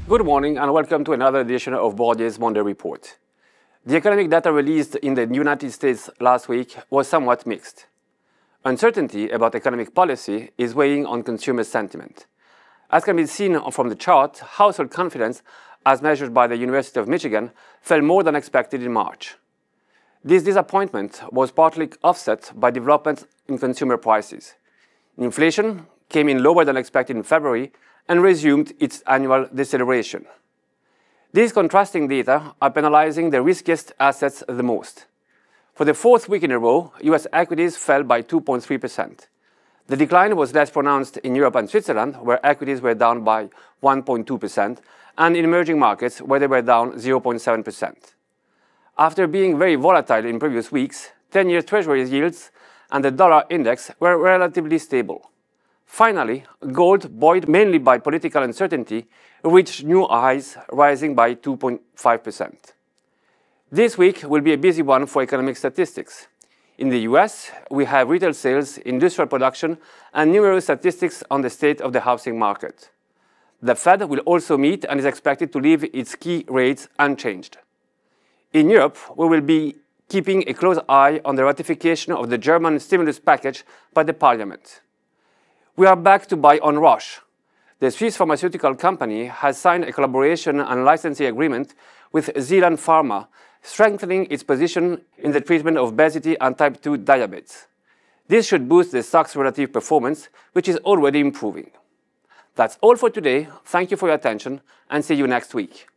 Good morning and welcome to another edition of Bourdier's Monday Report. The economic data released in the United States last week was somewhat mixed. Uncertainty about economic policy is weighing on consumer sentiment. As can be seen from the chart, household confidence, as measured by the University of Michigan, fell more than expected in March. This disappointment was partly offset by developments in consumer prices. Inflation came in lower than expected in February and resumed its annual deceleration. These contrasting data are penalizing the riskiest assets the most. For the fourth week in a row, US equities fell by 2.3%. The decline was less pronounced in Europe and Switzerland, where equities were down by 1.2%, and in emerging markets, where they were down 0.7%. After being very volatile in previous weeks, 10-year Treasury yields and the dollar index were relatively stable. Finally, gold, buoyed mainly by political uncertainty, reached new highs, rising by 2.5%. This week will be a busy one for economic statistics. In the US, we have retail sales, industrial production, and numerous statistics on the state of the housing market. The Fed will also meet and is expected to leave its key rates unchanged. In Europe, we will be keeping a close eye on the ratification of the German stimulus package by the Parliament. We are back to buy on Roche. The Swiss pharmaceutical company has signed a collaboration and licensing agreement with Zealand Pharma, strengthening its position in the treatment of obesity and type 2 diabetes. This should boost the stock's relative performance, which is already improving. That's all for today. Thank you for your attention and see you next week.